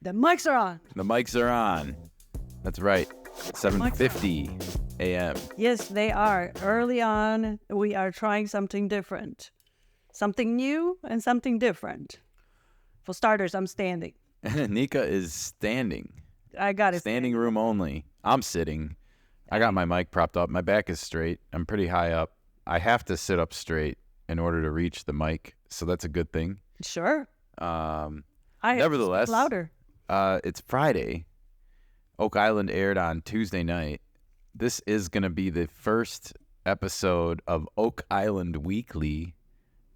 The mics are on. The mics are on. That's right. 7:50 a.m. Yes, they are. Early on, we are trying something different. Something new and something different. For starters, I'm standing. Nikka is standing. I got it. Standing room only. I'm sitting. I got my mic propped up. My back is straight. I'm pretty high up. I have to sit up straight in order to reach the mic, so that's a good thing. Sure. Nevertheless, louder. It's Friday. Oak Island aired on Tuesday night. This is going to be the first episode of Oak Island Weekly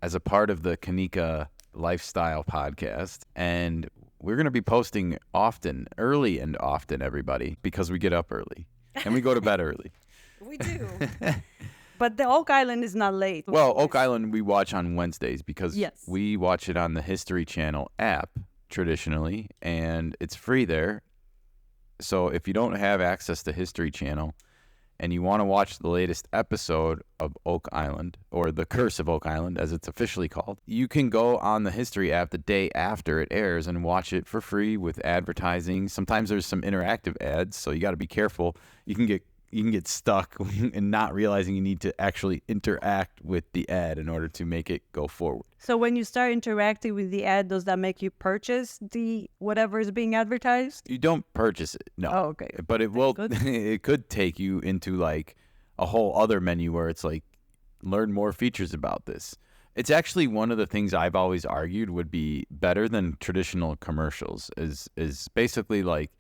as a part of the Ken Nikka Lifestyle podcast. And we're going to be posting early and often, everybody, because we get up early and we go to bed early. We do. But the Oak Island is not late. Well, Oak Island we watch on Wednesdays because we watch it on the History Channel app traditionally, and it's free there. So if you don't have access to History Channel and you want to watch the latest episode of Oak Island, or The Curse of Oak Island as it's officially called, you can go on the History app the day after it airs and watch it for free with advertising. Sometimes there's some interactive ads, so you got to be careful. You can get stuck and not realizing you need to actually interact with the ad in order to make it go forward. So when you start interacting with the ad, does that make you purchase the whatever is being advertised? You don't purchase it, no. Oh, okay. But it will. It could take you into like a whole other menu where it's like, learn more features about this. It's actually one of the things I've always argued would be better than traditional commercials. Is basically like,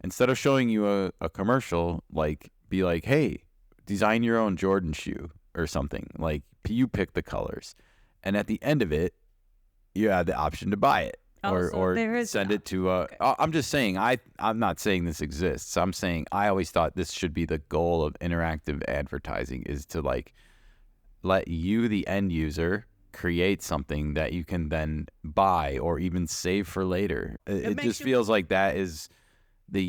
instead of showing you a commercial, like, be like, hey, design your own Jordan shoe or something. Like, you pick the colors. And at the end of it, you have the option to buy it or send it to I'm just saying, I'm not saying this exists. I'm saying I always thought this should be the goal of interactive advertising, is to like let you, the end user, create something that you can then buy or even save for later. It just feels like that is the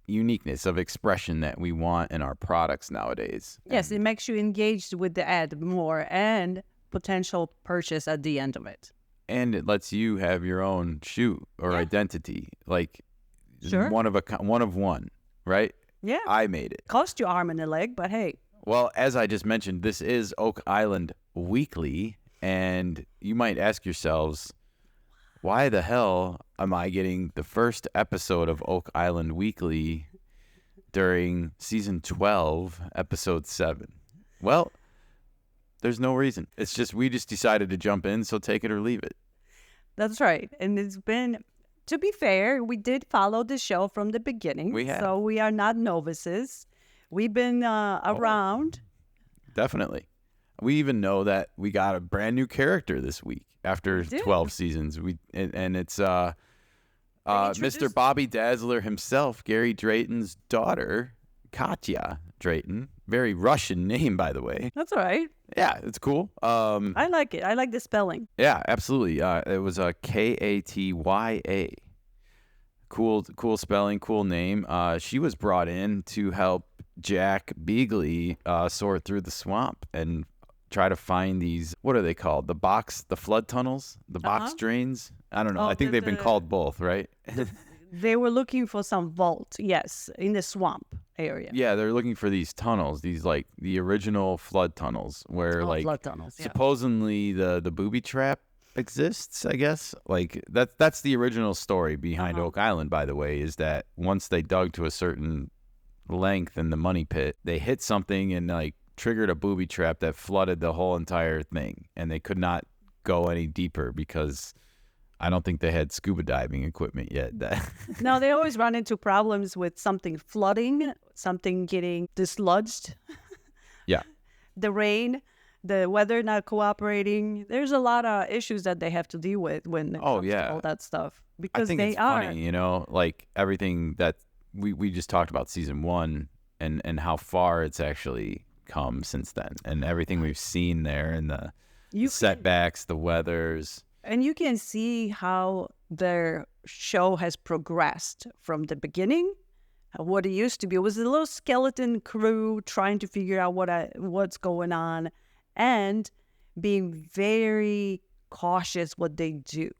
uniqueness of expression that we want in our products nowadays. Yes, it makes you engaged with the ad more and potential purchase at the end of it. And it lets you have your own shoe or identity, like one of one, right? Yeah. I made it. Cost you arm and a leg, but hey. Well, as I just mentioned, this is Oak Island Weekly, and you might ask yourselves, why the hell am I getting the first episode of Oak Island Weekly during season 12, episode 7? Well, there's no reason. It's just we just decided to jump in, so take it or leave it. That's right. And it's been, to be fair, we did follow the show from the beginning. We have. So we are not novices. We've been around. Definitely. We even know that we got a brand new character this week after 12 seasons. And it's Mr. Bobby Dazzler himself, Gary Drayton's daughter, Katya Drayton. Very Russian name, by the way. That's all right. Yeah, it's cool. I like it. I like the spelling. Yeah, absolutely. It was a Katya. Cool spelling, cool name. She was brought in to help Jack Beagley sort through the swamp and try to find these, what are they called? The flood tunnels? The box drains? I don't know. I think they've been called both, right? They were looking for some vault, yes, in the swamp area. Yeah, they're looking for these tunnels, these like the original flood tunnels where flood tunnels, supposedly the booby trap exists, I guess. Like that's the original story behind Oak Island, by the way, is that once they dug to a certain length in the money pit, they hit something and like triggered a booby trap that flooded the whole entire thing, and they could not go any deeper because I don't think they had scuba diving equipment yet. No, they always run into problems with something flooding, something getting dislodged. Yeah. The rain, the weather not cooperating. There's a lot of issues that they have to deal with when it comes to all that stuff. Because I think it's funny, like everything that we just talked about season 1 and how far it's actually come since then, and everything we've seen there, and the setbacks, the weathers. And you can see how their show has progressed from the beginning. What it used to be, it was a little skeleton crew trying to figure out what's going on and being very cautious what they do.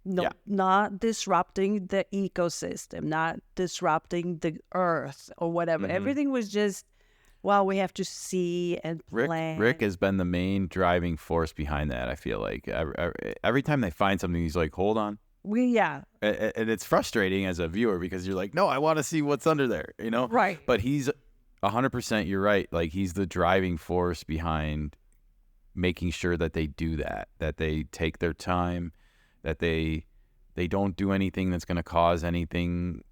No, Yeah. not disrupting the ecosystem, not disrupting the earth or whatever. Hmm. Everything was just, well, we have to see and Rick plan. has been the main driving force behind that. I feel like every time they find something, he's like, "Hold on," Yeah, and it's frustrating as a viewer because you're like, "No, I want to see what's under there," you know. right. But he's 100%. You're right. Like he's the driving force behind making sure that they do that, that they take their time, that they don't do anything that's going to cause anything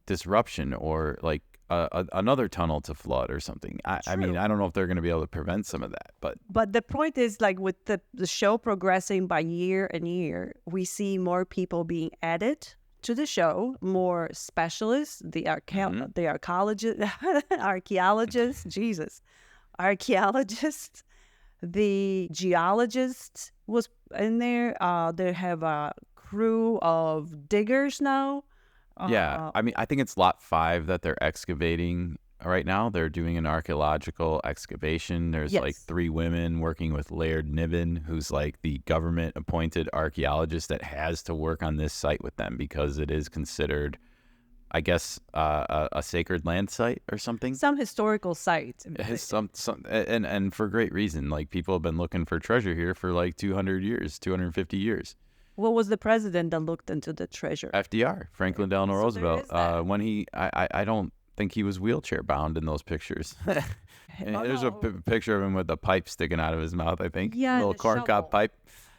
disruption or like another tunnel to flood or something. I mean, True. I don't know if they're going to be able to prevent some of that, but But the point is, like with the show progressing by year and year, we see more people being added to the show, more specialists, the archaeologists, archaeologists, Jesus, archaeologists, the geologist was in there. They have a crew of diggers now. yeah, Uh, I mean, I think it's lot 5 that they're excavating right now. They're doing an archaeological excavation. There's like yes. 3 women working with Laird Niven, who's like the government appointed archaeologist that has to work on this site with them because it is considered, I guess, a sacred land site or something. Some historical sites. It has some and for great reason. Like people have been looking for treasure here for like 200 years, 250 years. What was the president that looked into the treasure? FDR, Franklin Delano So there Roosevelt. is that. When I don't think he was wheelchair bound in those pictures. And Oh there's a no. picture of him with a pipe sticking out of his mouth. I think Yeah, a and little the corncob shovel. pipe.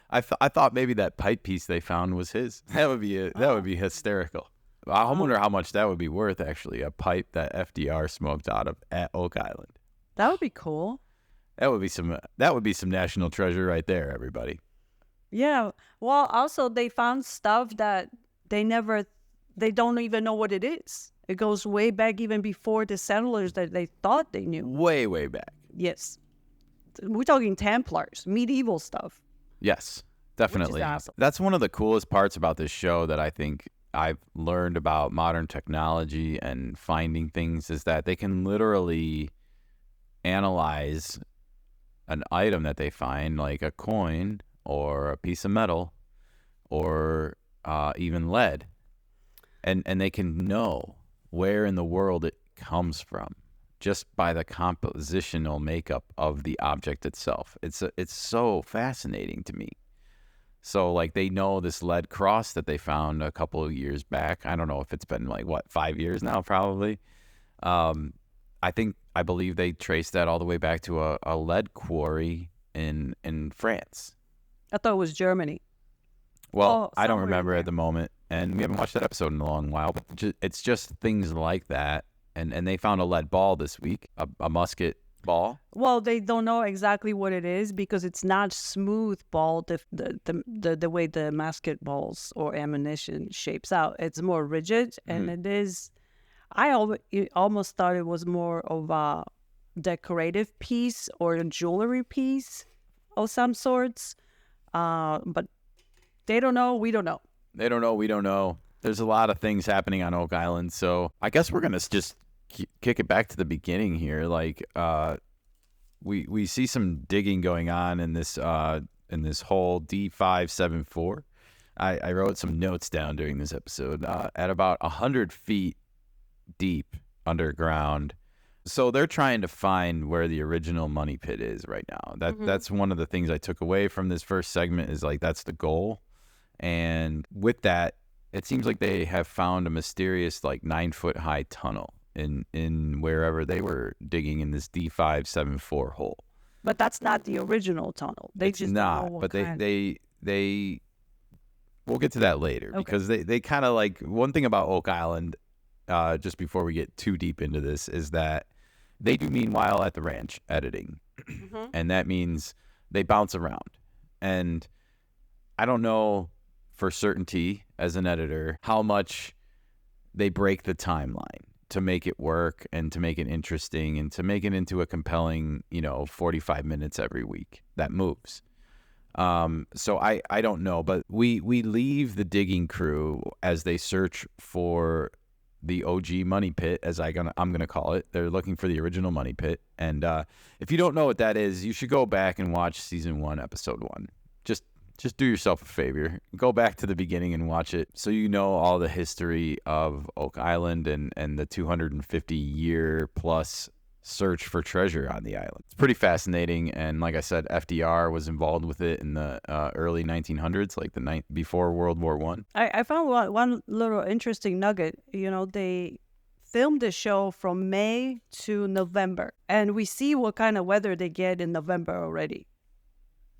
I thought maybe that pipe piece they found was his. That would be that would be hysterical. I Wow. wonder how much that would be worth. Actually, a pipe that FDR smoked out of at Oak Island. That would be cool. That would be some. That would be some national treasure right there, everybody. Yeah. Well, also they found stuff that they don't even know what it is. It goes way back even before the settlers that they thought they knew. Way, way back. Yes. We're talking Templars, medieval stuff. Yes, definitely. awesome. That's one of the coolest parts about this show that I think I've learned about modern technology and finding things is that they can literally analyze an item that they find, like a coin or a piece of metal or even lead, and they can know where in the world it comes from just by the compositional makeup of the object itself. It's so fascinating to me. So like they know this lead cross that they found a couple of years back. I don't know if it's been like 5 years now, probably. I believe they traced that all the way back to a lead quarry in France. I thought it was Germany. Well, Oh, I don't somewhere in remember there. at the moment, and we haven't watched that episode in a long while. But it's just things like that, and they found a lead ball this week, a musket ball. Well, they don't know exactly what it is because it's not smooth ball the way the musket balls or ammunition shapes out. It's more rigid, and it is. It almost thought it was more of a decorative piece or a jewelry piece of some sorts. But they don't know. We don't know. They don't know. We don't know. There's a lot of things happening on Oak Island, so I guess we're gonna just kick it back to the beginning here. Like, we see some digging going on in this hole D574. I wrote some notes down during this episode. At about 100 feet deep underground. So they're trying to find where the original money pit is right now. That's one of the things I took away from this first segment is like that's the goal. And with that, it seems like they have found a mysterious like 9-foot high tunnel in wherever they were digging in this D574 hole. But that's not the original tunnel. They It's just don't know not, what but kind. they we'll get to that later Okay. because they kind of like one thing about Oak Island, just before we get too deep into this, is that they do meanwhile at the ranch editing, and that means they bounce around. And I don't know for certainty as an editor how much they break the timeline to make it work and to make it interesting and to make it into a compelling, 45 minutes every week that moves. So I don't know, but we leave the digging crew as they search for the OG money pit, as I'm gonna call it. They're looking for the original money pit, and if you don't know what that is, you should go back and watch season 1, episode 1. Just just do yourself a favor. Go back to the beginning and watch it so you know all the history of Oak Island and the 250-year plus search for treasure on the island. It's pretty fascinating. And like I said, FDR was involved with it in the early 1900s, like before World War One. I found one little interesting nugget. You know, they filmed the show from May to November, and we see what kind of weather they get in November already.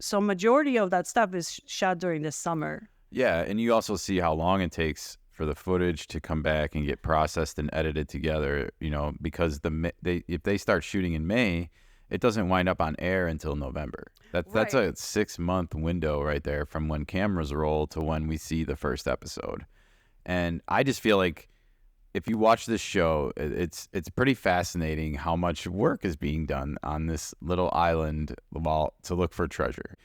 So majority of that stuff is shot during the summer. Yeah, and you also see how long it takes for the footage to come back and get processed and edited together, you know, because if they start shooting in May, it doesn't wind up on air until November. That's a 6-month window right there from when cameras roll to when we see the first episode. And I just feel like if you watch this show, it's pretty fascinating how much work is being done on this little island to look for treasure.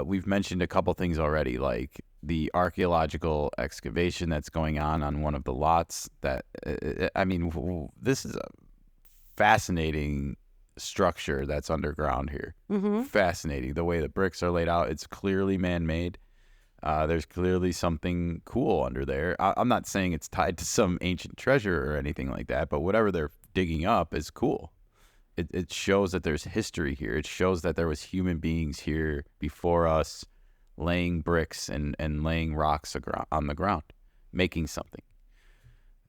We've mentioned a couple things already, like the archaeological excavation that's going on one of the lots. This is a fascinating structure that's underground here. Mm-hmm. Fascinating. The way the bricks are laid out, it's clearly man-made. There's clearly something cool under there. I'm not saying it's tied to some ancient treasure or anything like that, but whatever they're digging up is cool. It shows that there's history here. It shows that there was human beings here before us laying bricks and laying rocks on the ground, making something.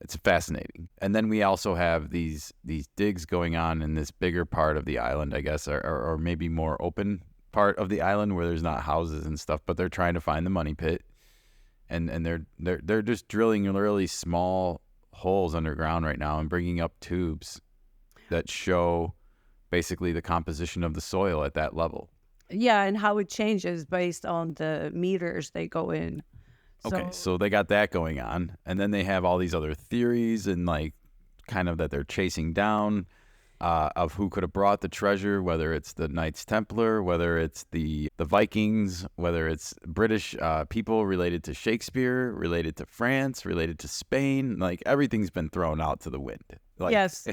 It's fascinating. And then we also have these digs going on in this bigger part of the island, I guess, or maybe more open part of the island where there's not houses and stuff, but they're trying to find the money pit, and they're just drilling really small holes underground right now and bringing up tubes that show basically the composition of the soil at that level. Yeah, and how it changes based on the meters they go in. Okay, so they got that going on, and then they have all these other theories and like kind of that they're chasing down of who could have brought the treasure, whether it's the Knights Templar, whether it's the Vikings, whether it's British people related to Shakespeare, related to France, related to Spain. Like everything's been thrown out to the wind. Like, yes,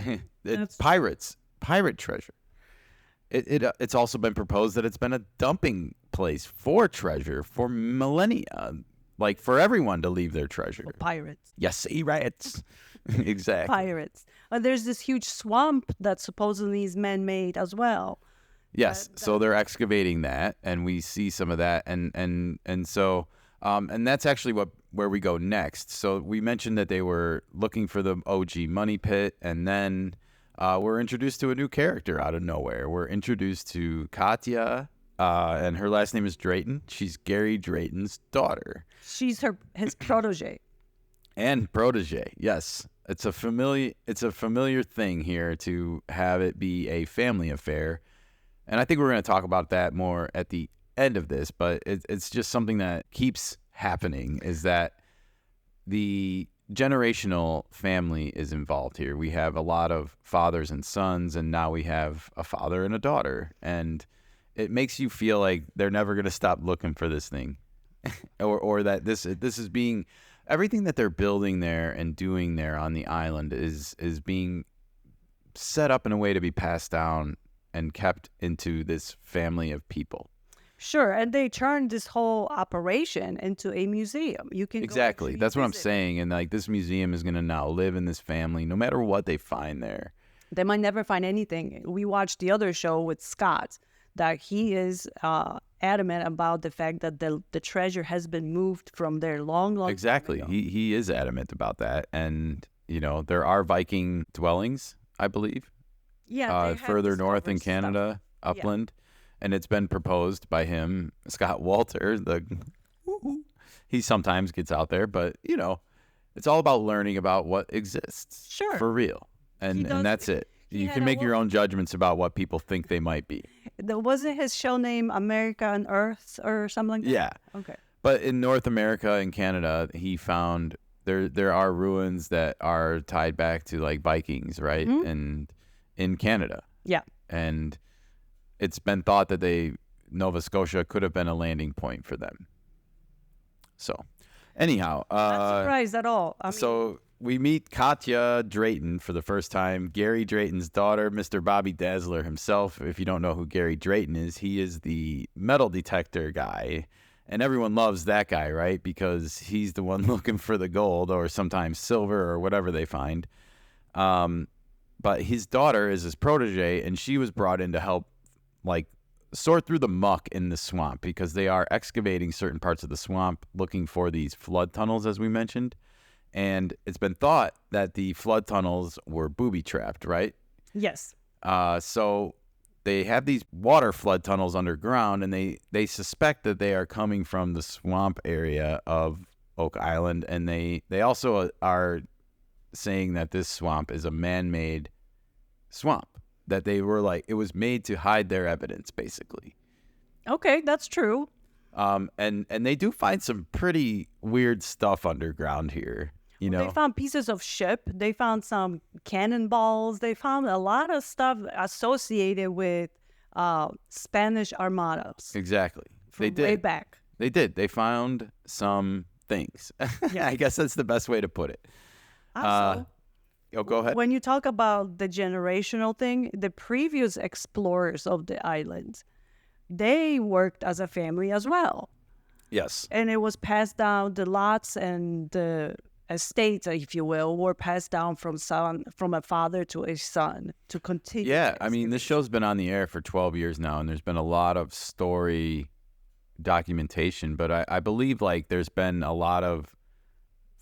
it's pirate treasure. It's also been proposed that it's been a dumping place for treasure for millennia, like for everyone to leave their treasure. Pirates. Yes, rats. Exactly. Pirates. There's this huge swamp that supposedly is man-made as well. Yes, so they're excavating that, and we see some of that, and so that's actually where we go next. So we mentioned that they were looking for the OG money pit, and then we're introduced to a new character out of nowhere. We're introduced to Katya, and her last name is Drayton. She's Gary Drayton's daughter. She's his protege. And protege, yes. It's a familiar thing here to have it be a family affair. And I think we're going to talk about that more at the end of this, but it's just something that keeps happening, is that the generational family is involved here. We have a lot of fathers and sons, and now we have a father and a daughter. And it makes you feel like they're never going to stop looking for this thing. or that this is being... Everything that they're building there and doing there on the island is being set up in a way to be passed down and kept into this family of people. Sure, and they turned this whole operation into a museum. You can exactly. That's what I'm visit. saying. And like this museum is going to now live in this family, no matter what they find there. They might never find anything. We watched the other show with Scott, that he is adamant about the fact that the treasure has been moved from their long exactly time ago. He is adamant about that. And you know, there are Viking dwellings, I believe, further north in Canada, upland. And it's been proposed by him, Scott Walter. He sometimes gets out there, but you know, it's all about learning about what exists. Sure. For real. And that's it. You can make your own judgments about what people think they might be. Wasn't his show name America on Earth or something like that? Yeah. Okay. But in North America and Canada, he found there are ruins that are tied back to like Vikings, right? Mm-hmm. And in Canada. Yeah. And it's been thought that Nova Scotia could have been a landing point for them. So, anyhow. Not surprised at all. So we meet Katya Drayton for the first time. Gary Drayton's daughter, Mr. Bobby Dazzler himself. If you don't know who Gary Drayton is, he is the metal detector guy And everyone loves that guy, right? Because he's the one looking for the gold or sometimes silver or whatever they find. But his daughter is his protege, and she was brought in to help, like, sort through the muck in the swamp because they are excavating certain parts of the swamp looking for these flood tunnels, as we mentioned. And it's been thought that the flood tunnels were booby-trapped, right? Yes. So they have these water flood tunnels underground, and they suspect that they are coming from the swamp area of Oak Island, and they also are saying that this swamp is a man-made swamp, that they were like, it was made to hide their evidence, basically. Okay, that's true. And they do find some pretty weird stuff underground here. You know, They found pieces of ship. They found some cannonballs. They found a lot of stuff associated with Spanish armadas exactly. from They did. way back. They did. They found some things. Yeah. I guess that's the best way to put it. Also, Go ahead. when you talk about the generational thing, the previous explorers of the island, they worked as a family as well. Yes. And it was passed down, the lots and the estates, if you will, were passed down from a father to a son to continue. Yeah. I mean, this show's been on the air for 12 years now, and there's been a lot of story documentation, but I believe like there's been a lot of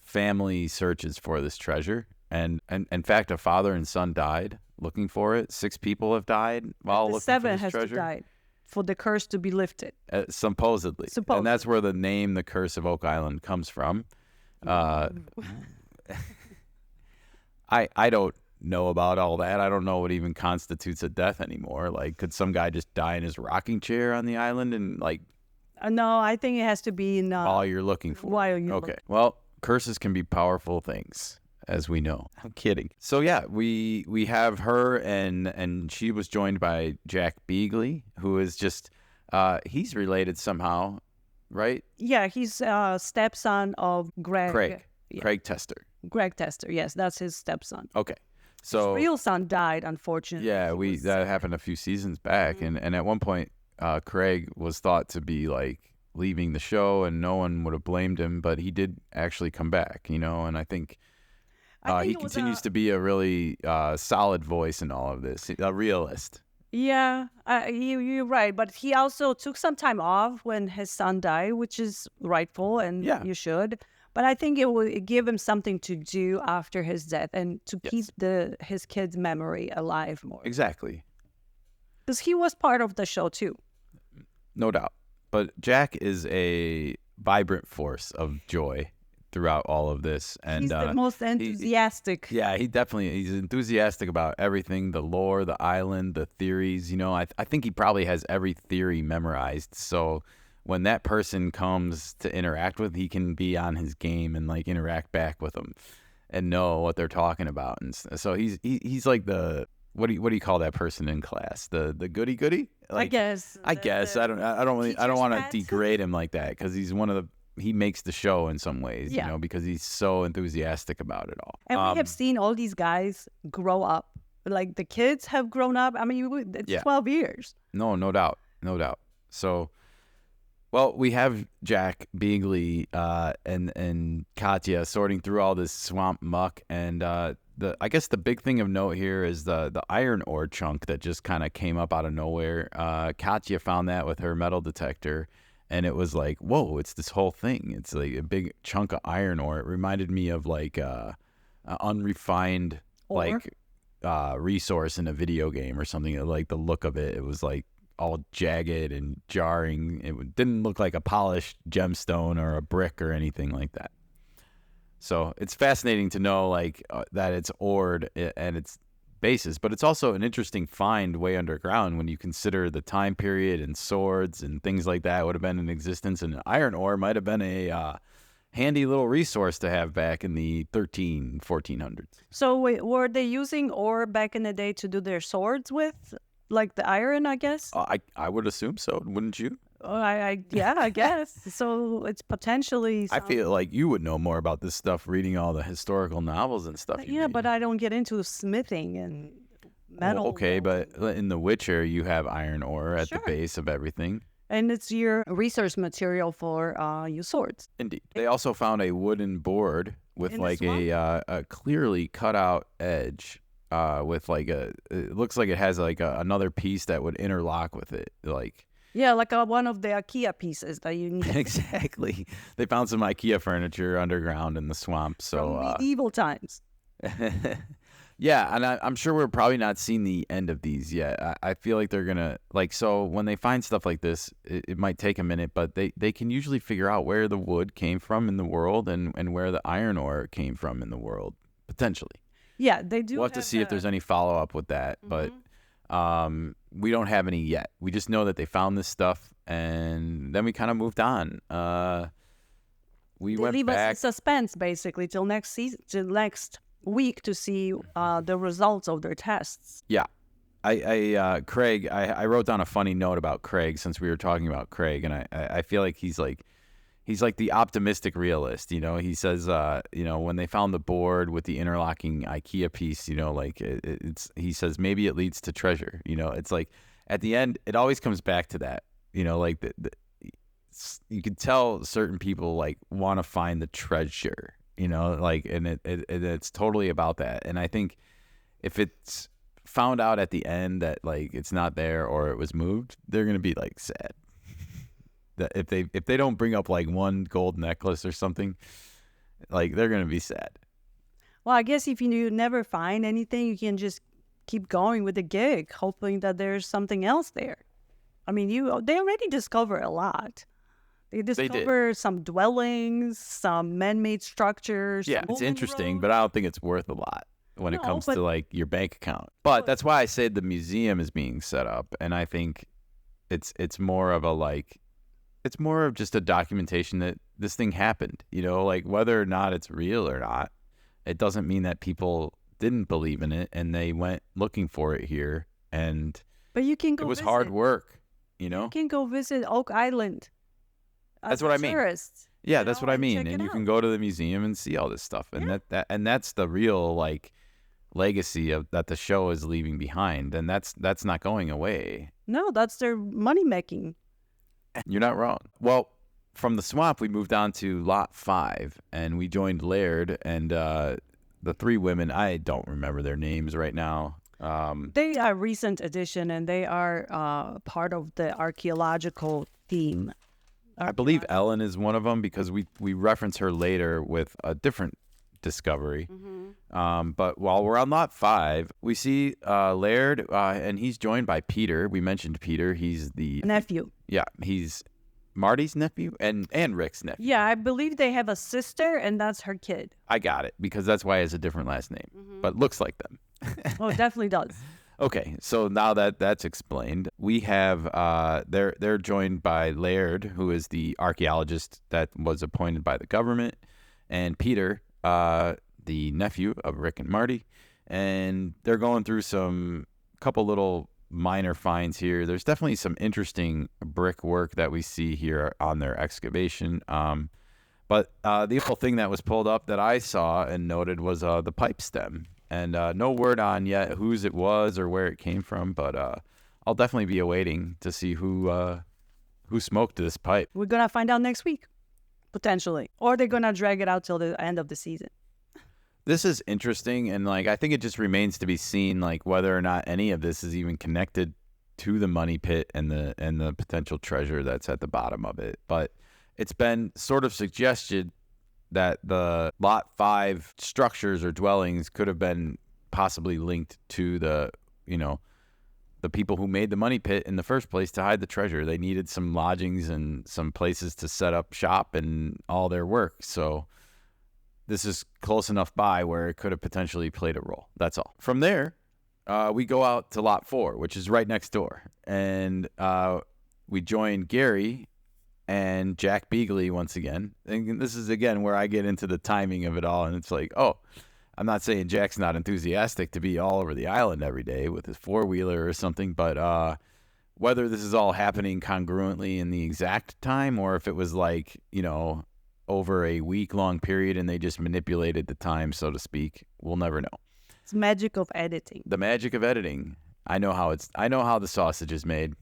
family searches for this treasure. And in fact, a father and son died looking for it. 6 people have died while the looking for seven this has treasure. to die for the curse to be lifted. Supposedly. And that's where the name, the Curse of Oak Island, comes from. I don't know about all that. I don't know what even constitutes a death anymore. Like, could some guy just die in his rocking chair on the island and like No, I think it has to be in all you're looking for? while you're Okay. Well, curses can be powerful things, as we know. I'm kidding. So yeah, we have her, and she was joined by Jack Beagley, who is just he's related somehow, right? Yeah, he's stepson of Greg. Craig. Yeah. Craig Tester. Greg Tester. Yes, that's his stepson. Okay. His So real son died, unfortunately. yeah, He was that happened a few seasons back, and at one point, Craig was thought to be like leaving the show, and no one would have blamed him, but he did actually come back, you know, and I think I think he it was continues to be a really solid voice in all of this, a realist. Yeah, you're right. But he also took some time off when his son died, which is rightful, and Yeah. you should. But I think it will give him something to do after his death and to keep his kid's memory alive more. Exactly. Because he was part of the show too. No doubt. But Jack is a vibrant force of joy throughout all of this. And He's the most enthusiastic. yeah, he's enthusiastic about everything, the lore, the island, the theories. You know, I think he probably has every theory memorized. So when that person comes to interact with, he can be on his game and like interact back with them and know what they're talking about. And so he's like the what do you call that person in class? The goody goody? Like, I guess. I don't want teacher's to pet? degrade him like that because he's one of the he makes the show in some ways, Yeah. you know, because he's so enthusiastic about it all. And we have seen all these guys grow up. Like the kids have grown up. I mean, it's 12 years. No doubt. So, well, we have Jack Beagley and Katya sorting through all this swamp muck, and I guess the big thing of note here is the iron ore chunk that just kind of came up out of nowhere. Katya found that with her metal detector, and it was like, whoa, it's this whole thing. It's like a big chunk of iron ore. It reminded me of like a unrefined Ore? resource in a video game or something. Like the look of it, it was like all jagged and jarring. It didn't look like a polished gemstone or a brick or anything like that. So it's fascinating to know like that it's ored and its basis, but it's also an interesting find way underground when you consider the time period and swords and things like that would have been in existence. And iron ore might have been a handy little resource to have back in the 1400s. So were they using ore back in the day to do their swords with? Like the iron, I guess? I would assume so, wouldn't you? I guess. So it's potentially. I feel like you would know more about this stuff reading all the historical novels and stuff. Yeah, but I don't get into smithing and metal. Well, okay, but in The Witcher, you have iron ore at the Sure. base of everything. And it's your resource material for your swords. Indeed. They also found a wooden board with In the like swamp? a clearly cut out edge. With like it looks like it has like another piece that would interlock with it. Like Yeah, like one of the IKEA pieces that you need exactly. They found some IKEA furniture underground in the swamp. from So medieval times. yeah, and I'm sure we're probably not seeing the end of these yet. I feel like they're gonna like so when they find stuff like this, it might take a minute, but they can usually figure out where the wood came from in the world and where the iron ore came from in the world potentially. Yeah, they do We'll have to see if there's any follow up with that, but we don't have any yet. We just know that they found this stuff, and then we kind of moved on. We They went leave us in back. suspense basically till next season, till next week to see the results of their tests. Yeah, Craig. I wrote down a funny note about Craig since we were talking about Craig, and I feel like he's like the optimistic realist. He says, when they found the board with the interlocking IKEA piece, like he says maybe it leads to treasure. It's like at the end, it always comes back to that. Like you can tell certain people like want to find the treasure. Like and it's totally about that. And I think if it's found out at the end that like it's not there or it was moved, they're gonna be like sad. That if they don't bring up like one gold necklace or something, like they're gonna be sad. Well, I guess if you never find anything, you can just keep going with the gig, hoping that there's something else there. I mean, they already discover a lot. They did. discover some dwellings, some man-made structures. Yeah, some it's moving interesting, roads. but I don't think it's worth a lot when it No, comes but to like your bank account. But that's why I say the museum is being set up, and I think it's more of a like it's more of just a documentation that this thing happened. Like whether or not it's real or not, it doesn't mean that people didn't believe in it and they went looking for it here, and but you can it go was visit. hard work. You can go visit Oak Island. That's what I mean. Tourist, Yeah, that's what I mean. check And it you can out. go to the museum and see all this stuff, and that's the real like legacy of that the show is leaving behind, and that's not going away. No, that's their money making. You're not wrong. Well, from the swamp we moved on to Lot 5, and we joined Laird and the three women. I don't remember their names right now. They are a recent addition, and they are part of the archaeological theme. I believe Ellen is one of them because we reference her later with a different discovery. But while we're on Lot 5, we see Laird, and he's joined by Peter. We mentioned Peter. He's the Nephew. Yeah, he's Marty's nephew and Rick's nephew. Yeah, I believe they have a sister, and that's her kid. I got it because that's why he has a different last name, but looks like them. Oh, it definitely does. Okay, so now that that's explained, we have they're joined by Laird, who is the archaeologist that was appointed by the government, and Peter, the nephew of Rick and Marty, and they're going through some couple little minor finds here. There's definitely some interesting brickwork that we see here on their excavation. But the whole thing that was pulled up that I saw and noted was the pipe stem. And no word on yet whose it was or where it came from, but I'll definitely be awaiting to see who smoked this pipe. We're going to find out next week, potentially. Or they're going to drag it out till the end of the season. This is interesting, and like I think it just remains to be seen like whether or not any of this is even connected to the money pit and the potential treasure that's at the bottom of it. But it's been sort of suggested that the Lot 5 structures or dwellings could have been possibly linked to the people who made the money pit in the first place to hide the treasure. They needed some lodgings and some places to set up shop and all their work. So this is close enough by where it could have potentially played a role. That's all. From there, we go out to Lot 4, which is right next door. And we join Gary and Jack Beagley once again. And this is, again, where I get into the timing of it all. And it's like, oh, I'm not saying Jack's not enthusiastic to be all over the island every day with his four-wheeler or something, but whether this is all happening congruently in the exact time or if it was like, over a week-long period and they just manipulated the time, so to speak, we'll never know. It's magic of editing. The magic of editing. I know how the sausage is made.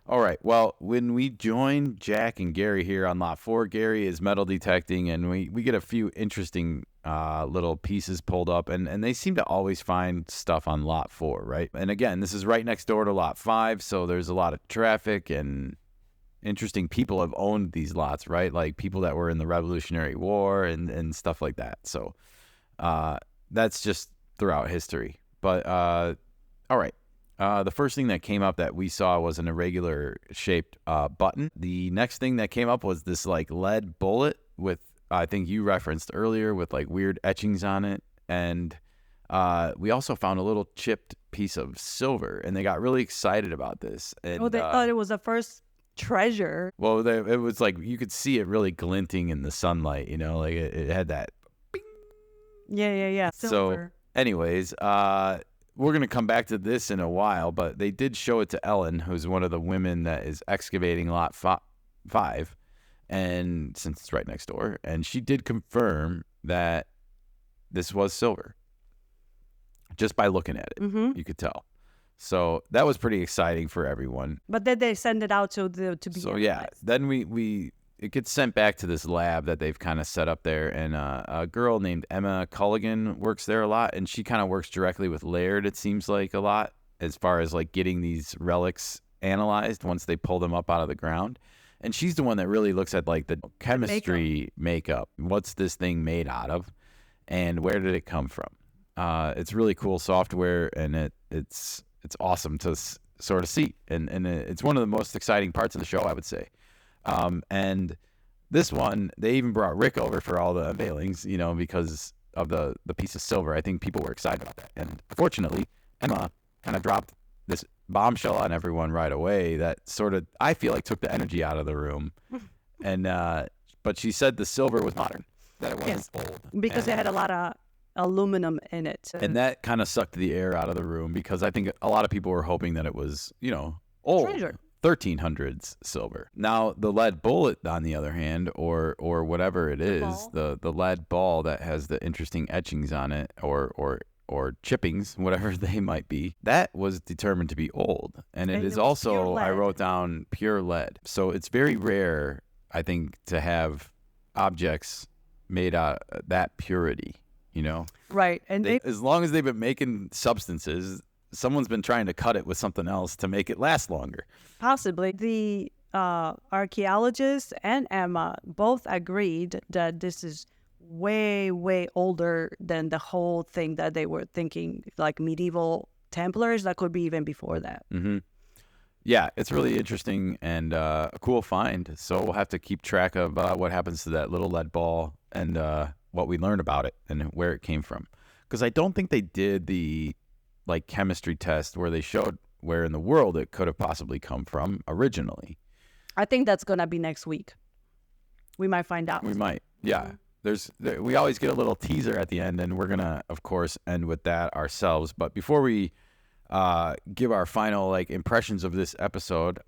All right. Well, when we join Jack and Gary here on Lot 4, Gary is metal detecting, and we get a few interesting little pieces pulled up, and they seem to always find stuff on Lot 4, right? And again, this is right next door to Lot 5, so there's a lot of traffic, and interesting people have owned these lots, right? Like people that were in the Revolutionary War and stuff like that. So that's just throughout history. But all right. The first thing that came up that we saw was an irregular shaped button. The next thing that came up was this like lead bullet with, I think you referenced earlier, with like weird etchings on it. And we also found a little chipped piece of silver, and they got really excited about this. And, They thought it was the first treasure. Well, it was like you could see it really glinting in the sunlight, you know, like it had that. Yeah. Silver. So anyways, we're going to come back to this in a while, but they did show it to Ellen, who's one of the women that is excavating Lot 5, and since it's right next door, and she did confirm that this was silver. Just by looking at it, you could tell. So that was pretty exciting for everyone. But then they send it out to be So analyzed. yeah, then it gets sent back to this lab that they've kind of set up there, and a girl named Emma Culligan works there a lot, and she kind of works directly with Laird, it seems like, a lot, as far as like getting these relics analyzed once they pull them up out of the ground. And she's the one that really looks at like the chemistry makeup. What's this thing made out of, and where did it come from? It's really cool software, and it's awesome to sort of see, and it's one of the most exciting parts of the show, I would say. And this one, they even brought Rick over for all the unveilings, you know, because of the piece of silver. I think people were excited about that. And fortunately, Emma kind of dropped this bombshell on everyone right away that sort of, I feel like, took the energy out of the room. And but she said the silver was modern, that it wasn't old. Because it had a lot of aluminum in it. And that kind of sucked the air out of the room, because I think a lot of people were hoping that it was, you know, old. Treasure. 1300s silver. Now the lead bullet, on the other hand, or whatever it is, the lead ball that has the interesting etchings on it, or chippings, whatever they might be, that was determined to be old, and it is also, I wrote down, pure lead. So it's very rare, I think, to have objects made out of that purity, you know. Right, and as long as they've been making substances, someone's been trying to cut it with something else to make it last longer. Possibly. The archaeologists and Emma both agreed that this is way, way older than the whole thing that they were thinking, like medieval Templars. That could be even before that. Mm-hmm. Yeah, it's really interesting and a cool find. So we'll have to keep track of what happens to that little lead ball, and what we learn about it and where it came from. Because I don't think they did the like chemistry test where they showed where in the world it could have possibly come from originally. I think that's gonna be next week. We might find out. We might, yeah. We always get a little teaser at the end, and we're gonna, of course, end with that ourselves. But before we give our final like impressions of this episode,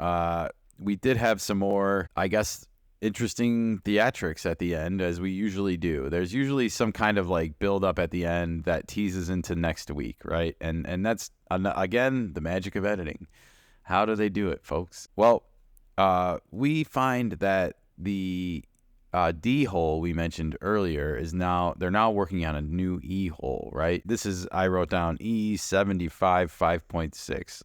we did have some more, I guess, interesting theatrics at the end, as we usually do. There's usually some kind of like build up at the end that teases into next week, right? And that's again the magic of editing. How do they do it, folks? Well, we find that the D hole we mentioned earlier they're now working on a new E hole, right? This is, I wrote down E75 5.6.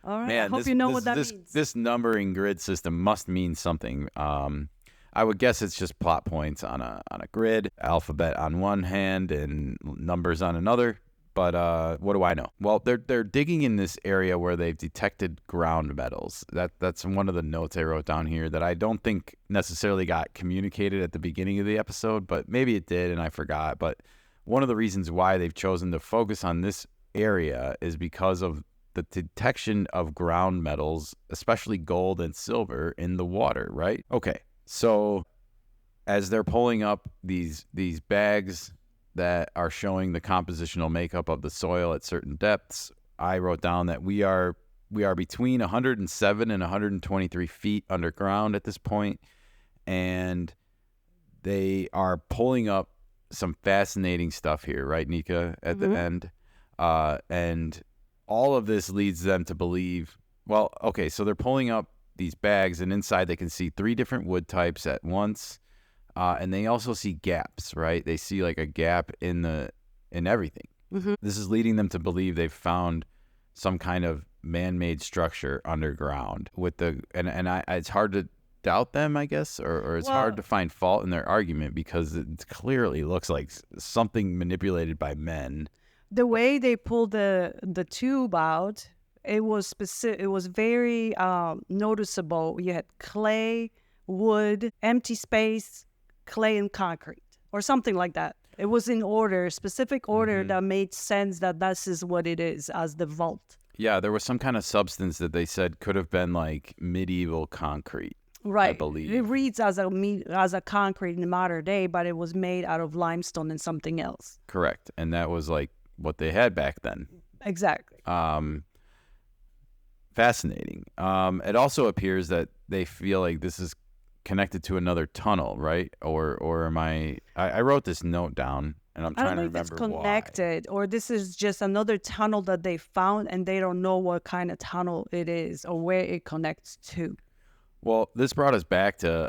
All right. Man, I hope you know what that means. This numbering grid system must mean something. I would guess it's just plot points on a grid, alphabet on one hand and numbers on another. But what do I know? Well, they're digging in this area where they've detected ground metals. That's one of the notes I wrote down here that I don't think necessarily got communicated at the beginning of the episode, but maybe it did and I forgot. But one of the reasons why they've chosen to focus on this area is because of the detection of ground metals, especially gold and silver, in the water, right? Okay, so as they're pulling up these bags that are showing the compositional makeup of the soil at certain depths, I wrote down that we are between 107 and 123 feet underground at this point, and they are pulling up some fascinating stuff here, right, Nikka, at the end, and all of this leads them to believe, well, okay, so they're pulling up these bags, and inside they can see 3 different wood types at once, and they also see gaps, right? They see like a gap in everything. Mm-hmm. This is leading them to believe they've found some kind of man-made structure underground. It's hard to doubt them, I guess, or it's hard to find fault in their argument because it clearly looks like something manipulated by men. The way they pulled the tube out, it was specific. It was very noticeable. You had clay, wood, empty space, clay, and concrete, or something like that. It was in order, specific order that made sense that this is what it is as the vault. Yeah, there was some kind of substance that they said could have been like medieval concrete. Right. I believe. It reads as a concrete in the modern day, but it was made out of limestone and something else. Correct. And that was like what they had back then. Exactly. Fascinating. It also appears that they feel like this is connected to another tunnel, right? Or am I wrote this note down and I'm trying to remember why. I don't think it's connected, or this is just another tunnel that they found and they don't know what kind of tunnel it is or where it connects to. Well, this brought us back to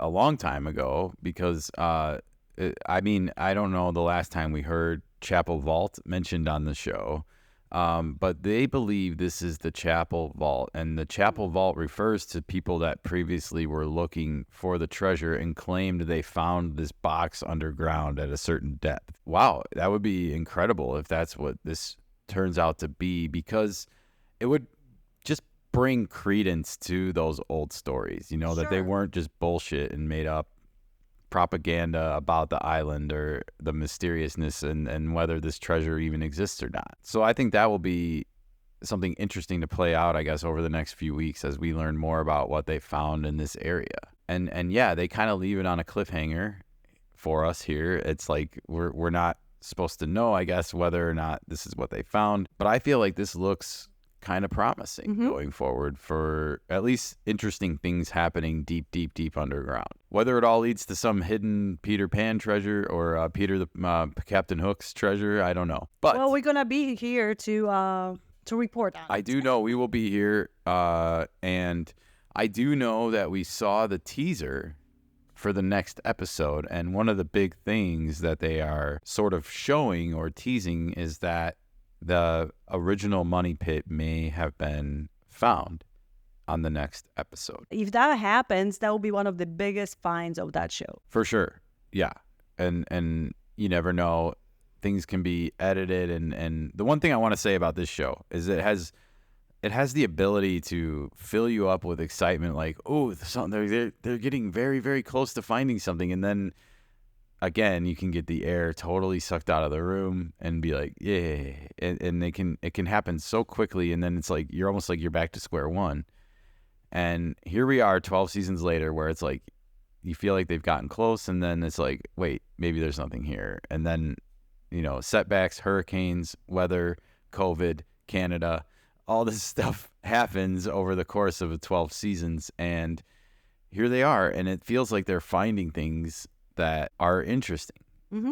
a long time ago because, I don't know the last time we heard Chapel Vault mentioned on the show, but they believe this is the Chapel Vault, and the Chapel Vault refers to people that previously were looking for the treasure and claimed they found this box underground at a certain depth. Wow, that would be incredible if that's what this turns out to be, because it would just bring credence to those old stories, that they weren't just bullshit and made up propaganda about the island or the mysteriousness and whether this treasure even exists or not. So I think that will be something interesting to play out, I guess, over the next few weeks as we learn more about what they found in this area. And yeah, they kind of leave it on a cliffhanger for us here. It's like we're not supposed to know, I guess, whether or not this is what they found. But I feel like this looks kind of promising going forward for at least interesting things happening deep underground. Whether it all leads to some hidden Peter Pan treasure or Captain Hook's treasure, I don't know. But we're gonna be here to report on it. I do know we will be here, and I do know that we saw the teaser for the next episode, and one of the big things that they are sort of showing or teasing is that the original money pit may have been found on the next episode. If that happens, that will be one of the biggest finds of that show. For sure. Yeah. And you never know. Things can be edited. And the one thing I want to say about this show is it has the ability to fill you up with excitement. Like, oh, they're getting very, very close to finding something. And then again, you can get the air totally sucked out of the room and be like, yeah, and it can happen so quickly, and then it's like you're almost like you're back to square one. And here we are 12 seasons later where it's like you feel like they've gotten close, and then it's like, wait, maybe there's nothing here. And then, setbacks, hurricanes, weather, COVID, Canada, all this stuff happens over the course of 12 seasons, and here they are, and it feels like they're finding things that are interesting,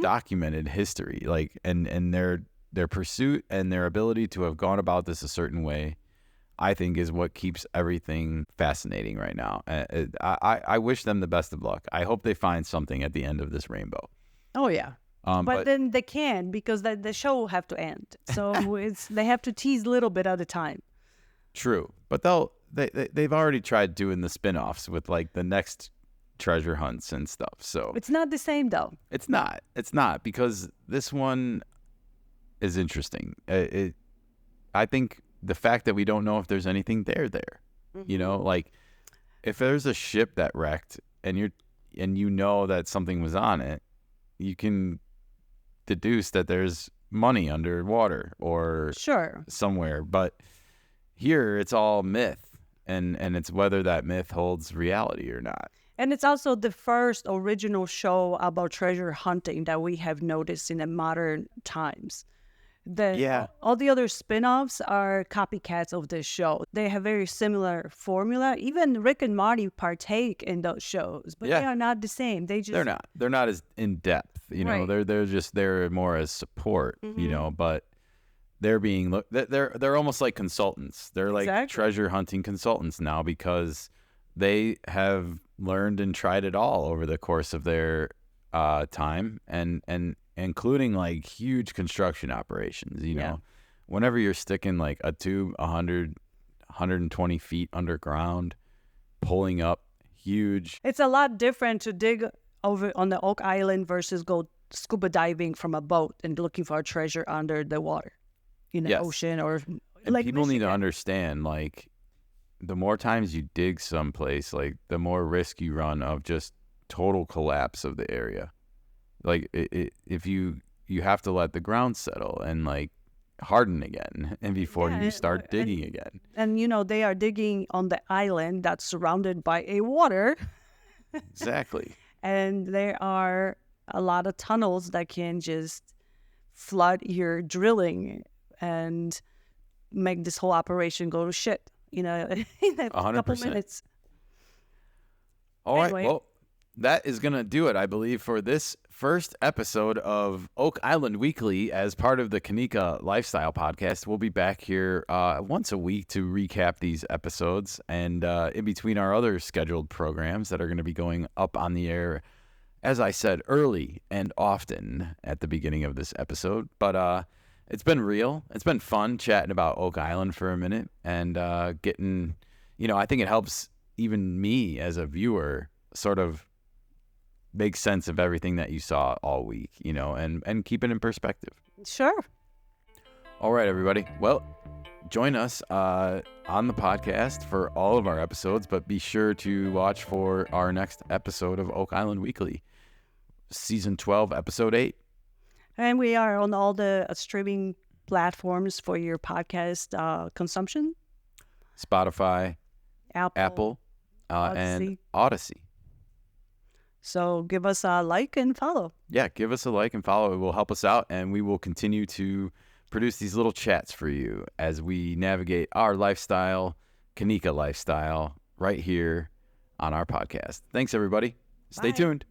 documented history, like and their pursuit and their ability to have gone about this a certain way, I think, is what keeps everything fascinating right now. I wish them the best of luck. I hope they find something at the end of this rainbow. Oh yeah, but then they can't, because the show will have to end. So they have to tease a little bit at a time. True, but they've already tried doing the spin-offs with like the next treasure hunts and stuff, so it's not the same though. It's not, because this one is interesting. I think the fact that we don't know if there's anything there, like if there's a ship that wrecked and you know that something was on it, you can deduce that there's money underwater or somewhere. But here it's all myth, and it's whether that myth holds reality or not. And it's also the first original show about treasure hunting that we have noticed in the modern times. All the other spin-offs are copycats of this show. They have very similar formula. Even Rick and Morty partake in those shows, but they are not the same. They're not as in depth. They're more as support. But they're being they're almost like consultants. They're like Exactly. treasure hunting consultants now because they have learned and tried it all over the course of their time, and including like huge construction operations. You Yeah. know, whenever you're sticking like a tube 120 feet underground, pulling up huge. It's a lot different to dig over on the Oak Island versus go scuba diving from a boat and looking for a treasure under the water in the Yes. ocean or And like people need to Michigan. understand, like, the more times you dig someplace, like, the more risk you run of just total collapse of the area. Like, if you have to let the ground settle and, like, harden again and before Yeah, you start digging again. And you know, they are digging on the island that's surrounded by a water, Exactly. and there are a lot of tunnels that can just flood your drilling and make this whole operation go to shit, you know, in a couple 100%. minutes. All right. Anyway. Well, that is going to do it, I believe, for this first episode of Oak Island Weekly as part of the Ken Nikka Lifestyle Podcast. We'll be back here once a week to recap these episodes and in between our other scheduled programs that are going to be going up on the air, as I said, early and often at the beginning of this episode. But it's been real. It's been fun chatting about Oak Island for a minute and getting, I think it helps even me as a viewer sort of make sense of everything that you saw all week, and keep it in perspective. Sure. All right, everybody. Well, join us on the podcast for all of our episodes, but be sure to watch for our next episode of Oak Island Weekly, Season 12, Episode 8. And we are on all the streaming platforms for your podcast consumption. Spotify, Apple, Odyssey. and Odyssey. So give us a like and follow. Yeah, give us a like and follow. It will help us out, and we will continue to produce these little chats for you as we navigate our lifestyle, Ken Nikka lifestyle, right here on our podcast. Thanks, everybody. Stay Bye. tuned.